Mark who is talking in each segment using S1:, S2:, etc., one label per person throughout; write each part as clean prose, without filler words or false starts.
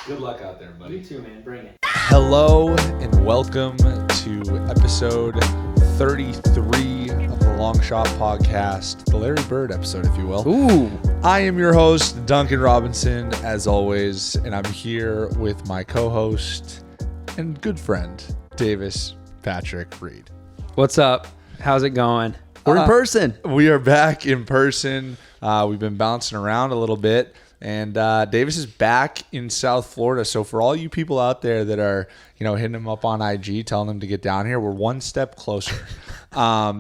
S1: Good luck out there, buddy.
S2: You too, man. Bring it.
S1: Hello and welcome to episode 33 of the Long Shot Podcast, the Larry Bird episode, if you will.
S2: Ooh.
S1: I am your host, Duncan Robinson, as always, and I'm here with my co-host and good friend, Davis Patrick Reed.
S2: What's up? How's it going? We're in person.
S1: We are back in person. We've been bouncing around a little bit. And Davis is back in South Florida. So for all you people out there that are, hitting him up on IG, telling him to get down here, we're one step closer.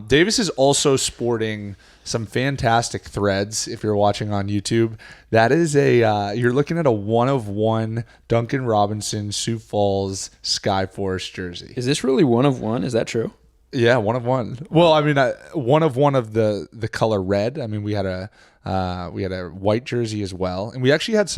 S1: Davis is also sporting some fantastic threads. If you're watching on YouTube, that is you're looking at a 1-of-1 Duncan Robinson Sioux Falls Skyforce jersey.
S2: Is this really 1-of-1? Is that true?
S1: Yeah, 1-of-1. Well, I mean, 1-of-1 of the color red. I mean, we had a white jersey as well, and we actually had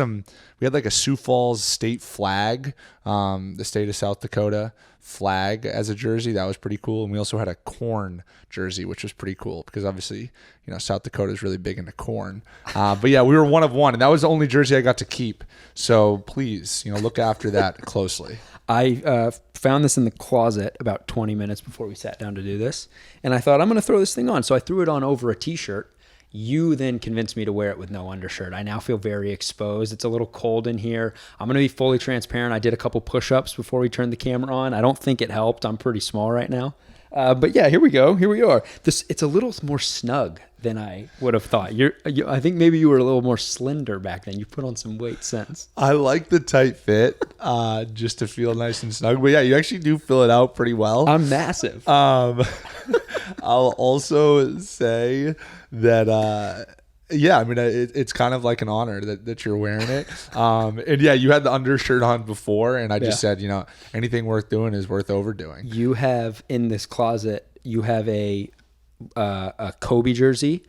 S1: like a Sioux Falls state flag, the state of South Dakota flag as a jersey. That was pretty cool. And we also had a corn jersey, which was pretty cool because obviously, South Dakota is really big into corn. But yeah, we were 1-of-1, and that was the only jersey I got to keep. So please, look after that closely.
S2: I found this in the closet about 20 minutes before we sat down to do this, and I thought I'm going to throw this thing on. So I threw it on over a t-shirt. You then convinced me to wear it with no undershirt. I now feel very exposed. It's a little cold in here. I'm going to be fully transparent. I did a couple push-ups before we turned the camera on. I don't think it helped. I'm pretty small right now. But yeah, here we go. Here we are. It's a little more snug than I would have thought. I think maybe you were a little more slender back then. You put on some weight since.
S1: I like the tight fit just to feel nice and snug. But yeah, you actually do fill it out pretty well.
S2: I'm massive.
S1: I'll also say that, it's kind of like an honor that you're wearing it. And yeah, you had the undershirt on before, and I just said, anything worth doing is worth overdoing.
S2: You have in this closet, you have a Kobe jersey,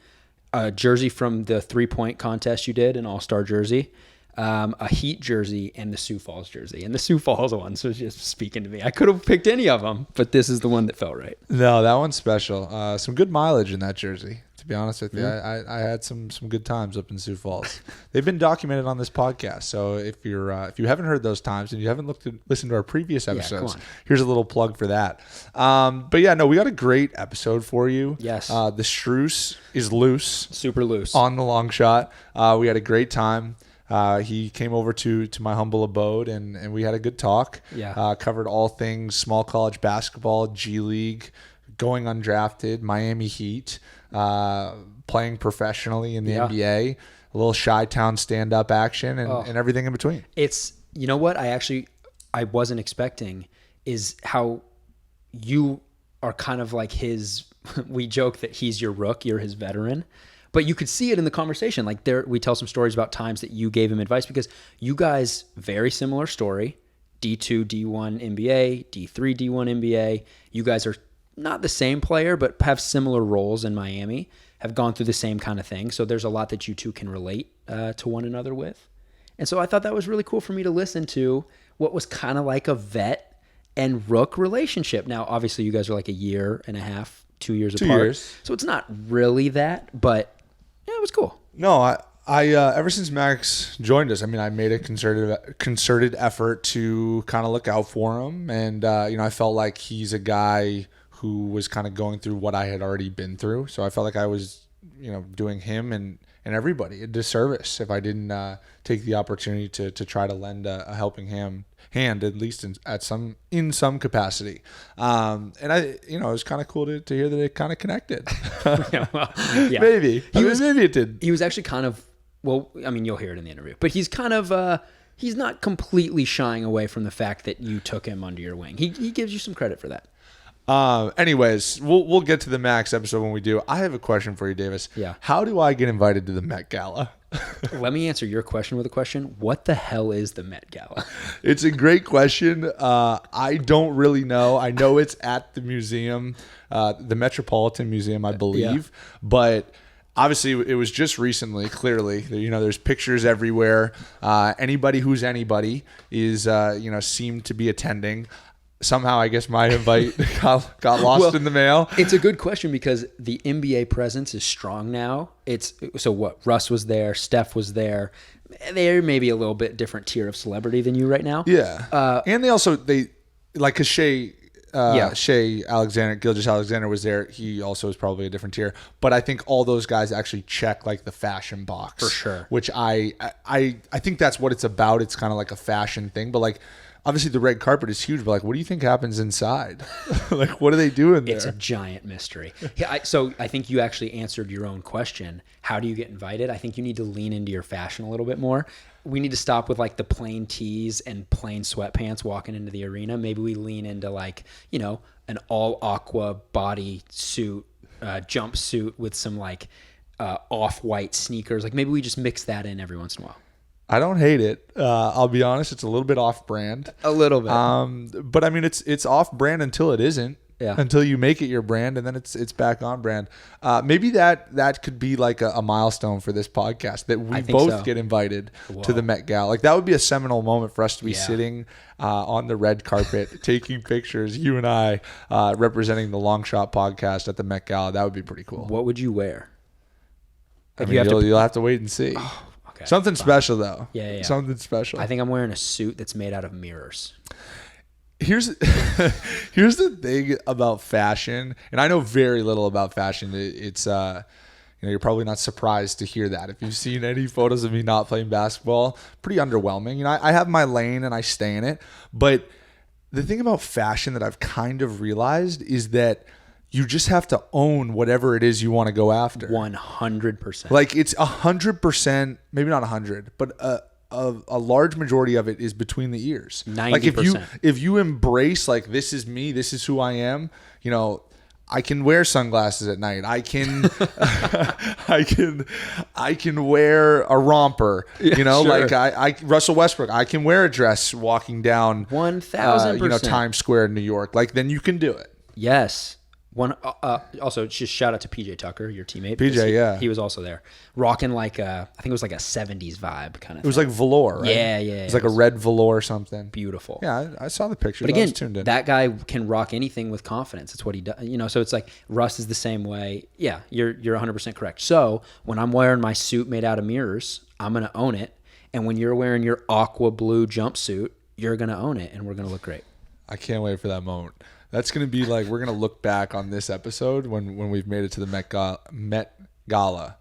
S2: a jersey from the 3-point contest you did, an all-star jersey, a Heat jersey, and the Sioux Falls jersey. And the Sioux Falls one was just speaking to me. I could have picked any of them, but this is the one that felt right.
S1: No, that one's special. Some good mileage in that jersey, to be honest with you. I had some good times up in Sioux Falls. They've been documented on this podcast. So if you haven't heard those times and you haven't listened to our previous episodes, here's a little plug for that. But yeah, no, we got a great episode for you.
S2: Yes.
S1: The Struce is loose.
S2: Super loose.
S1: On the long shot. We had a great time. He came over to my humble abode and we had a good talk.
S2: Yeah.
S1: Covered all things small college basketball, G League, going undrafted, Miami Heat, playing professionally in the NBA, a little Chi-Town stand-up action and everything in between.
S2: It's, what I wasn't expecting is how you are kind of like we joke that he's your rook, you're his veteran. But you could see it in the conversation. Like we tell some stories about times that you gave him advice because you guys, very similar story, D2, D1 NBA, D3, D1 NBA. You guys are not the same player, but have similar roles in Miami, have gone through the same kind of thing. So there's a lot that you two can relate to one another with. And so I thought that was really cool for me to listen to what was kind of like a vet and rook relationship. Now, obviously, you guys are like a year and a half, 2 years apart.
S1: 2 years.
S2: So it's not really that, but yeah, it was cool.
S1: No, I ever since Max joined us, I made a concerted effort to kind of look out for him. And, I felt like he's a guy who was kind of going through what I had already been through. So I felt like I was, doing him and everybody a disservice if I didn't take the opportunity to try to lend a helping hand, at least in some capacity. And it was kind of cool to hear that it kind of connected. Maybe. Maybe it did.
S2: He was actually kind of, you'll hear it in the interview, but he's kind of, he's not completely shying away from the fact that you took him under your wing. He gives you some credit for that.
S1: Anyways, we'll get to the Max episode when we do. I have a question for you, Davis.
S2: Yeah.
S1: How do I get invited to the Met Gala?
S2: Let me answer your question with a question. What the hell is the Met Gala?
S1: It's a great question. I don't really know. I know it's at the museum, the Metropolitan Museum, I believe. Yeah. But obviously, it was just recently, clearly. There's pictures everywhere. Anybody who's anybody is, seemed to be attending. Somehow, I guess my invite got lost in the mail.
S2: It's a good question because the NBA presence is strong now. So what? Russ was there. Steph was there. they're maybe a little bit different tier of celebrity than you right now.
S1: Yeah. And they like, because Shea Alexander, Gilgeous-Alexander was there. He also is probably a different tier. But I think all those guys actually check like the fashion box.
S2: For sure.
S1: Which I think that's what it's about. It's kind of like a fashion thing. But like, obviously the red carpet is huge. But like, what do you think happens inside? Like, what are they doing there?
S2: It's a giant mystery. Yeah, so I think you actually answered your own question. How do you get invited? I think you need to lean into your fashion a little bit more. We need to stop with like the plain tees and plain sweatpants walking into the arena. Maybe we lean into like, you know, an all aqua body suit, jumpsuit with some like off-white sneakers. Like maybe we just mix that in every once in a while.
S1: I don't hate it. I'll be honest, it's a little bit off-brand.
S2: A little bit.
S1: But I mean, it's off-brand until it isn't.
S2: Yeah.
S1: Until you make it your brand, and then it's back on brand. Maybe that could be like a milestone for this podcast, that we both get invited to the Met Gala. Like, that would be a seminal moment for us to be sitting on the red carpet, taking pictures, you and I representing the Long Shot podcast at the Met Gala. That would be pretty cool.
S2: What would you wear?
S1: I mean, you'll have to wait and see.
S2: Oh, okay.
S1: Something special, though.
S2: Yeah.
S1: Something special.
S2: I think I'm wearing a suit that's made out of mirrors.
S1: Here's the thing about fashion, and I know very little about fashion. It's you're probably not surprised to hear that. If you've seen any photos of me not playing basketball, pretty underwhelming. You know, I have my lane and I stay in it. But the thing about fashion that I've kind of realized is that you just have to own whatever it is you want to go after.
S2: 100%.
S1: Like, it's 100%, maybe not 100, but a large majority of it is between the ears.
S2: 90%.
S1: Like, if you embrace, like, this is me, this is who I am, you know, I can wear sunglasses at night. I can I can wear a romper. You know,
S2: sure.
S1: like I Russell Westbrook, I can wear a dress walking down
S2: 1,000%.
S1: Times Square in New York. Like, then you can do it.
S2: Yes. Also, just shout out to PJ Tucker, your teammate.
S1: PJ,
S2: he was also there, rocking like I think it was like a '70s vibe kind of.
S1: It was like velour, right?
S2: Yeah.
S1: It was like a red velour or something.
S2: Beautiful.
S1: Yeah, I saw the pictures.
S2: But again,
S1: I was tuned in.
S2: that guy can rock anything with confidence. It's what he does. You know, so it's like Russ is the same way. Yeah, you're 100% correct. So when I'm wearing my suit made out of mirrors, I'm gonna own it. And when you're wearing your aqua blue jumpsuit, you're gonna own it, and we're gonna look great.
S1: I can't wait for that moment. That's going to be like, we're going to look back on this episode when we've made it to the Met Gala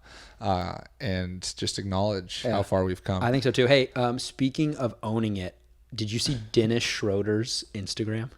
S1: and just acknowledge how far we've come.
S2: I think so too. Hey, speaking of owning it, did you see Dennis Schroder's Instagram?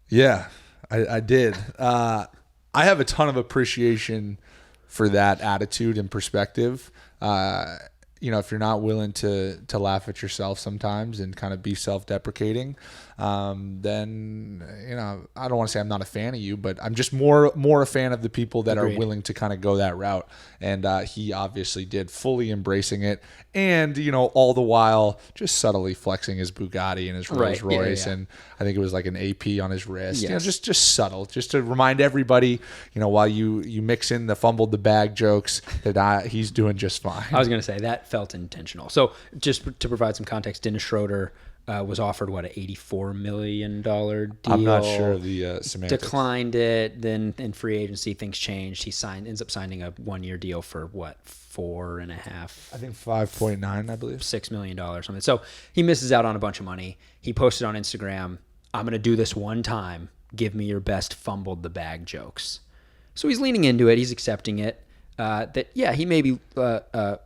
S1: Yeah, I did. I have a ton of appreciation for that attitude and perspective. You know, if you're not willing to laugh at yourself sometimes and kind of be self-deprecating, then, you know, I don't want to say I'm not a fan of you, but I'm just more a fan of the people that
S2: Agreed.
S1: are willing to kind of go that route. And he obviously did, fully embracing it. And, you know, all the while just subtly flexing his Bugatti and his Rolls Royce. Yeah. And I think it was like an AP on his wrist. Yes. You know, just subtle, just to remind everybody, you know, while you mix in the fumbled the bag jokes, that he's doing just fine.
S2: I was going to say that felt intentional. So just to provide some context, Dennis Schroder was offered an $84 million deal.
S1: I'm not sure of the semantics.
S2: Declined it. Then in free agency, things changed. He ends up signing a 1-year deal for $4.5.
S1: I think 5.9. I believe
S2: $6 million something. So he misses out on a bunch of money. He posted on Instagram, "I'm going to do this one time. Give me your best fumbled the bag jokes." So he's leaning into it. He's accepting it. He maybe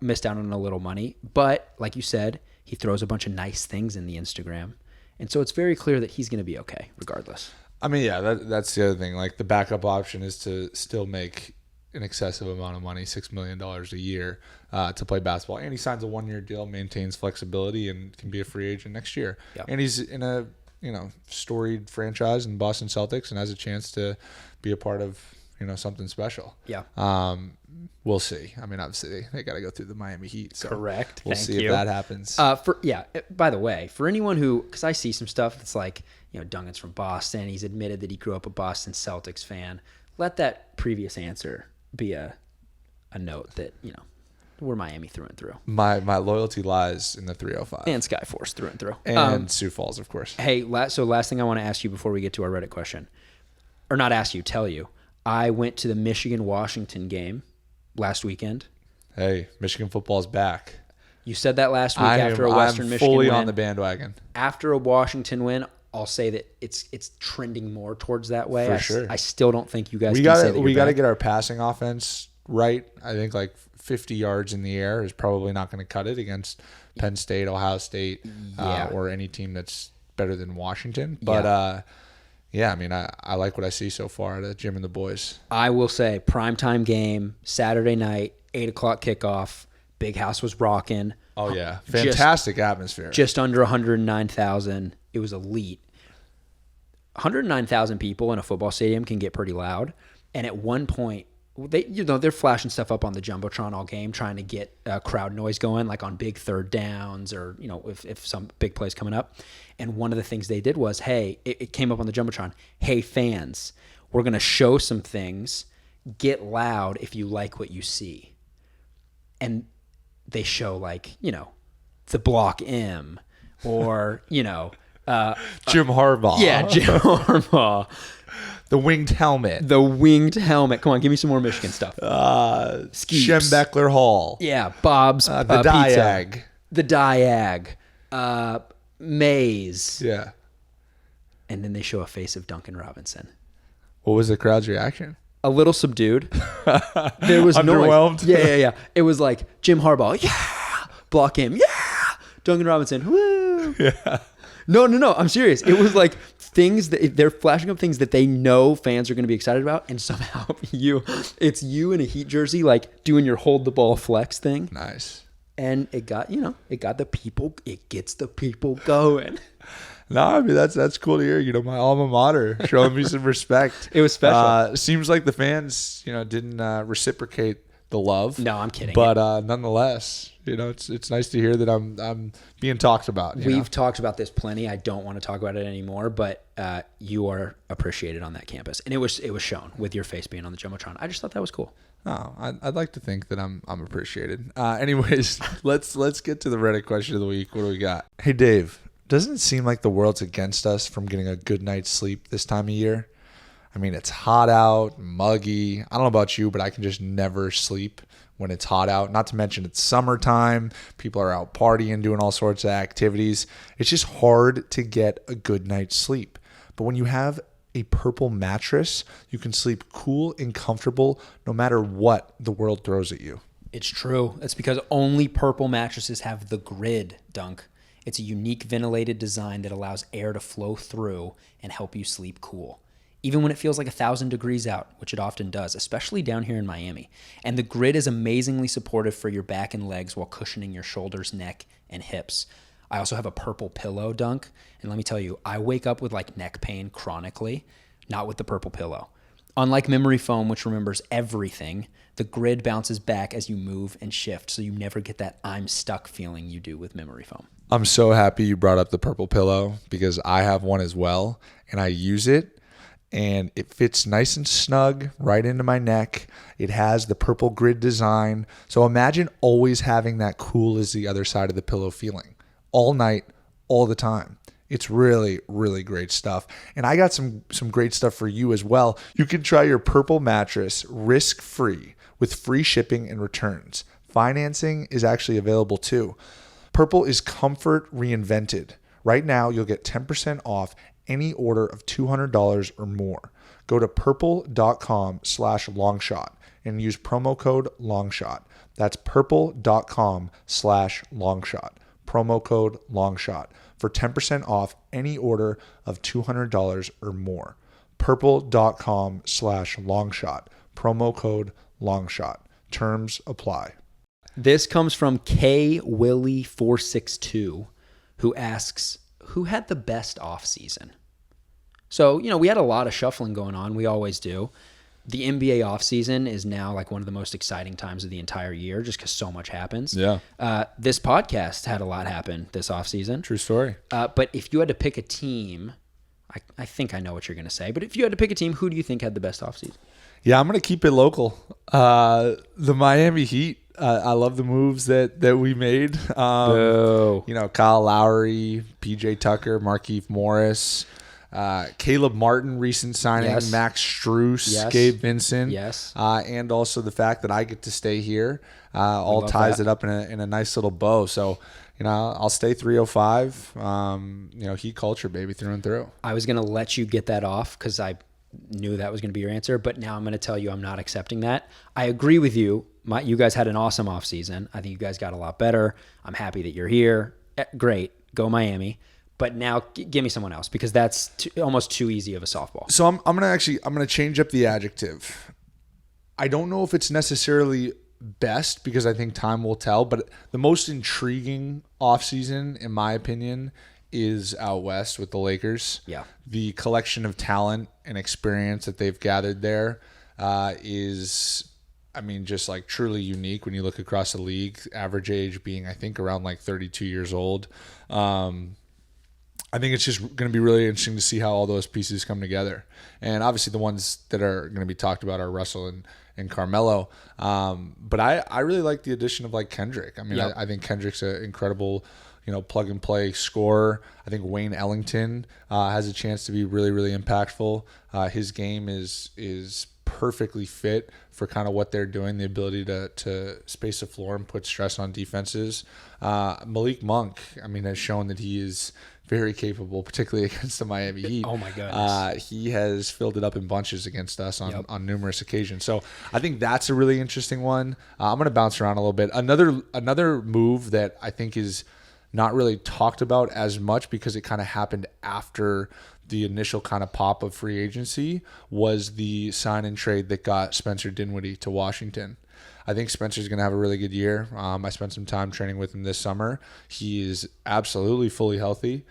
S2: missed out on a little money, but like you said, he throws a bunch of nice things in the Instagram, and so it's very clear that he's going to be okay regardless.
S1: I mean, yeah, that's the other thing. Like, the backup option is to still make an excessive amount of money, $6 million a year, to play basketball, and he signs a 1-year deal, maintains flexibility, and can be a free agent next year. Yep. And he's in a storied franchise in Boston Celtics and has a chance to be a part of something special.
S2: Yeah.
S1: We'll see. I mean, obviously they got to go through the Miami Heat. So
S2: correct.
S1: We'll see if that happens.
S2: By the way, for anyone who, because I see some stuff that's like, Duncan's from Boston. He's admitted that he grew up a Boston Celtics fan. Let that previous answer be a note that, we're Miami through and through.
S1: My loyalty lies in the 305.
S2: And Skyforce through and through.
S1: And Sioux Falls, of course.
S2: Hey, so last thing I want to ask you before we get to our Reddit question. Or not ask you, tell you. I went to the Michigan-Washington game last weekend.
S1: Hey, Michigan football's back.
S2: You said that last week after a Western Michigan
S1: fully
S2: win.
S1: on the bandwagon.
S2: After a Washington win, I'll say that it's trending more towards that way.
S1: For sure.
S2: I still don't think you guys
S1: We
S2: can say
S1: got
S2: that
S1: we
S2: you're
S1: got to
S2: back.
S1: get our passing offense right. I think like 50 yards in the air is probably not going to cut it against Penn State, Ohio State, or any team that's better than Washington. But I mean, I like what I see so far at Jim and the boys.
S2: I will say primetime game, Saturday night, 8 o'clock kickoff. Big House was rocking.
S1: Oh, yeah. Fantastic atmosphere.
S2: Just under 109,000. It was elite. 109,000 people in a football stadium can get pretty loud. And at one point, they're flashing stuff up on the Jumbotron all game, trying to get crowd noise going, like on big third downs or, if some big play's coming up. And one of the things they did was, hey, it came up on the Jumbotron. Hey, fans, we're going to show some things. Get loud if you like what you see. And they show the Block M or,
S1: Jim Harbaugh.
S2: Yeah, Jim Harbaugh.
S1: The winged helmet.
S2: The winged helmet. Come on, give me some more Michigan stuff. Skeeps.
S1: Schembeckler Hall.
S2: Yeah, Bob's
S1: The
S2: Pizza.
S1: Diag.
S2: The Diag. Maze.
S1: Yeah.
S2: And then they show a face of Duncan Robinson.
S1: What was the crowd's reaction?
S2: A little subdued. There was
S1: underwhelmed.
S2: Noise. Yeah. It was like Jim Harbaugh. Yeah. Block him. Yeah. Duncan Robinson. Woo.
S1: Yeah.
S2: No. I'm serious. It was like things that they're flashing up things that they know fans are going to be excited about, and somehow it's you in a Heat jersey, like doing your hold the ball flex thing.
S1: Nice.
S2: And it got the people. It gets the people going.
S1: No, I mean that's cool to hear. My alma mater showing me some respect.
S2: It was special.
S1: Seems like the fans, didn't reciprocate the love.
S2: No, I'm kidding.
S1: But nonetheless, it's nice to hear that I'm being talked about.
S2: We've talked about this plenty. I don't want to talk about it anymore. But you are appreciated on that campus, and it was shown with your face being on the Jumbotron. I just thought that was cool.
S1: Oh, I'd like to think that I'm appreciated. Anyways, let's get to the Reddit question of the week. What do we got? Hey Dave. Doesn't it seem like the world's against us from getting a good night's sleep this time of year? I mean, it's hot out, muggy. I don't know about you, but I can just never sleep when it's hot out. Not to mention it's summertime. People are out partying, doing all sorts of activities. It's just hard to get a good night's sleep. But when you have a purple mattress, you can sleep cool and comfortable no matter what the world throws at you.
S2: It's true. That's because only purple mattresses have the grid, Dunk. It's a unique ventilated design that allows air to flow through and help you sleep cool, even when it feels like 1,000 degrees out, which it often does, especially down here in Miami. And the grid is amazingly supportive for your back and legs while cushioning your shoulders, neck, and hips. I also have a purple pillow, Dunk, and let me tell you, I wake up with neck pain chronically, not with the purple pillow. Unlike memory foam, which remembers everything, the grid bounces back as you move and shift, so you never get that I'm stuck feeling you do with memory foam.
S1: I'm so happy you brought up the purple pillow because I have one as well, and I use it, and it fits nice and snug right into my neck. It has the purple grid design, so imagine always having that cool as the other side of the pillow feeling all night, all the time. It's really, really great stuff. And I got some great stuff for you as well. You can try your purple mattress risk-free with free shipping and returns. Financing is actually available too. Purple is comfort reinvented. Right now, you'll get 10% off any order of $200 or more. Go to purple.com/longshot and use promo code LONGSHOT. That's purple.com/longshot. Promo code LONGSHOT for 10% off any order of $200 or more. Purple.com/longshot. Promo code LONGSHOT. Terms apply.
S2: This comes from KWilly462, who asks, who had the best offseason? So, we had a lot of shuffling going on. We always do. The NBA offseason is now one of the most exciting times of the entire year just because so much happens.
S1: Yeah.
S2: This podcast had a lot happen this offseason.
S1: True story.
S2: But if you had to pick a team, I think I know what you're going to say, but if you had to pick a team, who do you think had the best offseason?
S1: Yeah, I'm going to keep it local. The Miami Heat. I love the moves that we made. Kyle Lowry, PJ Tucker, Markieff Morris. Caleb Martin, recent signing,
S2: Yes.
S1: Max Strus,
S2: Yes.
S1: Gabe Vincent,
S2: Yes.
S1: and also the fact that I get to stay here all
S2: love
S1: ties
S2: that.
S1: it up in a nice little bow. So, I'll stay 305. Heat culture, baby, through and through.
S2: I was going to let you get that off because I knew that was going to be your answer, but now I'm going to tell you I'm not accepting that. I agree with you. You guys had an awesome offseason. I think you guys got a lot better. I'm happy that you're here. Great. Go Miami. But now give me someone else because that's almost too easy of a softball.
S1: So I'm gonna change up the adjective. I don't know if it's necessarily best because I think time will tell, but the most intriguing offseason, in my opinion, is out west with the Lakers.
S2: Yeah.
S1: The collection of talent and experience that they've gathered there is, just like truly unique when you look across the league. Average age being, I think, around like 32 years old. I think it's just going to be really interesting to see how all those pieces come together. And obviously the ones that are going to be talked about are Russell and Carmelo. But I really like the addition of like Kendrick.
S2: Yep.
S1: I think Kendrick's an incredible, plug and play scorer. I think Wayne Ellington has a chance to be really, really impactful. His game is perfectly fit for kind of what they're doing, the ability to space the floor and put stress on defenses. Malik Monk, has shown that he is very capable, particularly against the Miami Heat.
S2: Oh my goodness.
S1: He has filled it up in bunches against us on numerous occasions. So I think that's a really interesting one. I'm going to bounce around a little bit. Another move that I think is not really talked about as much because it kind of happened after the initial kind of pop of free agency was the sign and trade that got Spencer Dinwiddie to Washington. I think Spencer's going to have a really good year. I spent some time training with him this summer. He is absolutely fully healthy.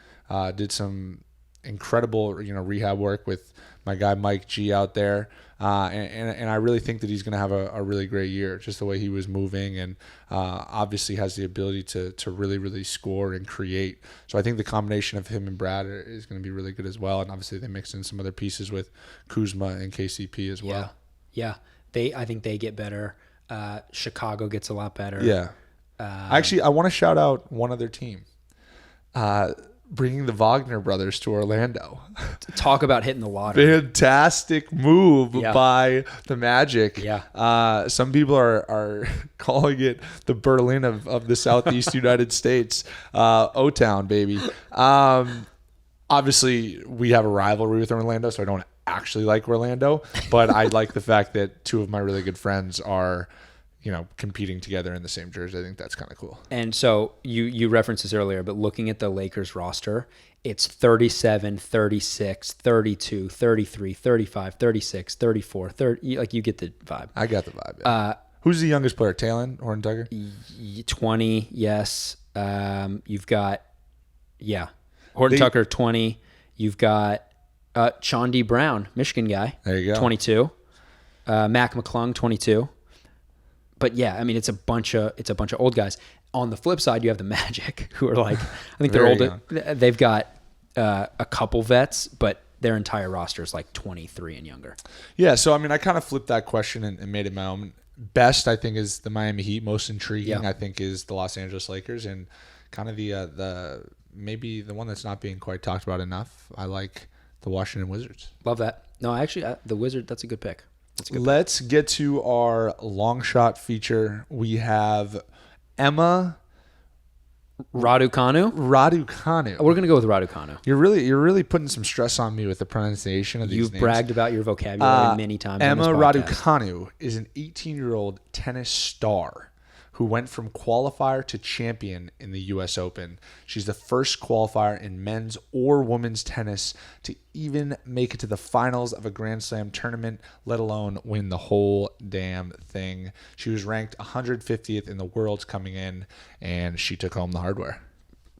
S1: Did some incredible, rehab work with my guy Mike G out there. And I really think that he's going to have a really great year, just the way he was moving and obviously has the ability to really, really score and create. So I think the combination of him and Brad is going to be really good as well. And obviously they mixed in some other pieces with Kuzma and KCP as well.
S2: Yeah. I think they get better. Chicago gets a lot better.
S1: Yeah. Actually, I want to shout out one other team. Bringing the Wagner brothers to Orlando.
S2: Talk about hitting the lottery.
S1: Fantastic move by the Magic.
S2: Yeah.
S1: Some people are calling it the Berlin of the Southeast United States. O-Town, baby. Obviously, we have a rivalry with Orlando, so I don't actually like Orlando, but I like the fact that two of my really good friends are competing together in the same jersey. I think that's kind of cool.
S2: And so you referenced this earlier, but looking at the Lakers roster, it's 37, 36, 32, 33, 35, 36, 34, 30. Like you get the vibe.
S1: I got the vibe. Yeah. Who's the youngest player? Talon Horton Tucker?
S2: 20, yes. You've got, Horton Tucker, 20. You've got Chaundi Brown, Michigan guy.
S1: There you go.
S2: 22. Mac McClung, 22. But yeah, it's a bunch of old guys. On the flip side, you have the Magic, who are like, I think they're older. They've got a couple vets, but their entire roster is like 23 and younger.
S1: Yeah, so I kind of flipped that question and made it my own. Best, I think, is the Miami Heat. Most intriguing, I think, is the Los Angeles Lakers, and kind of the maybe the one that's not being quite talked about enough. I like the Washington Wizards.
S2: Love that. No, actually, the Wizard. That's a good pick.
S1: Let's get to our long shot feature. We have Emma
S2: Raducanu. We're gonna go with Raducanu.
S1: You're really putting some stress on me with the pronunciation of these names.
S2: You've bragged about your vocabulary many times.
S1: Emma Raducanu is an 18-year-old tennis star who went from qualifier to champion in the U.S. Open. She's the first qualifier in men's or women's tennis to even make it to the finals of a Grand Slam tournament, let alone win the whole damn thing. She was ranked 150th in the world coming in, and she took home the hardware.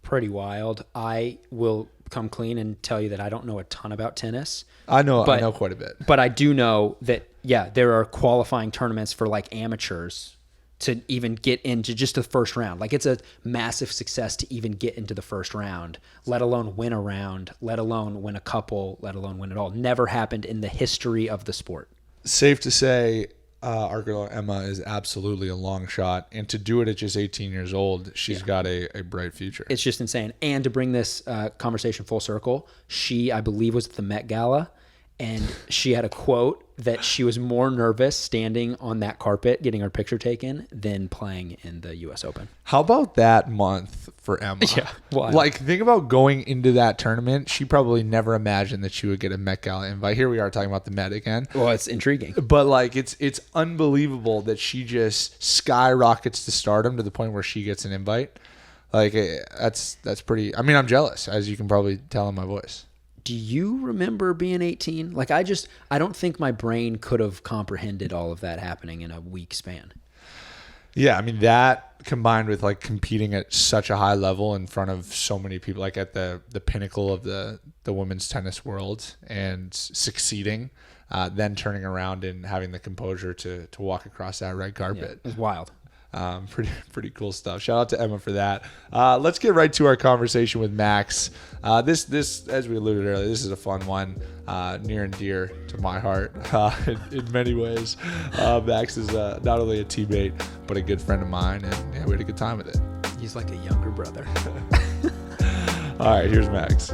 S2: Pretty wild. I will come clean and tell you that I don't know a ton about tennis.
S1: I know quite a bit.
S2: But I do know that, there are qualifying tournaments for like amateurs to even get into just the first round. Like it's a massive success to even get into the first round, let alone win a round, let alone win a couple, let alone win it all. Never happened in the history of the sport.
S1: Safe to say, our girl Emma is absolutely a long shot, and to do it at just 18 years old, she's got a bright future.
S2: It's just insane. And to bring this conversation full circle, she, I believe, was at the Met Gala, and she had a quote that she was more nervous standing on that carpet getting her picture taken than playing in the U.S. Open.
S1: How about that month for Emma?
S2: Yeah, wild.
S1: Like, think about going into that tournament. She probably never imagined that she would get a Met Gala invite. Here we are talking about the Met again.
S2: Well, it's intriguing.
S1: But, like, it's unbelievable that she just skyrockets to stardom to the point where she gets an invite. Like, that's pretty... I mean, I'm jealous, as you can probably tell in my voice.
S2: Do you remember being 18? Like, I don't think my brain could have comprehended all of that happening in a week span.
S1: Yeah, I mean, that combined with like competing at such a high level in front of so many people, like at the pinnacle of the women's tennis world, and succeeding, then turning around and having the composure to walk across that red carpet.
S2: Yeah, it was wild.
S1: Pretty cool stuff. Shout out to Emma for that. Let's get right to our conversation with Max. This, as we alluded earlier, this is a fun one, near and dear to my heart in many ways. Max is not only a teammate, but a good friend of mine, and yeah, we had a good time with it.
S2: He's like a younger brother.
S1: All right, here's Max.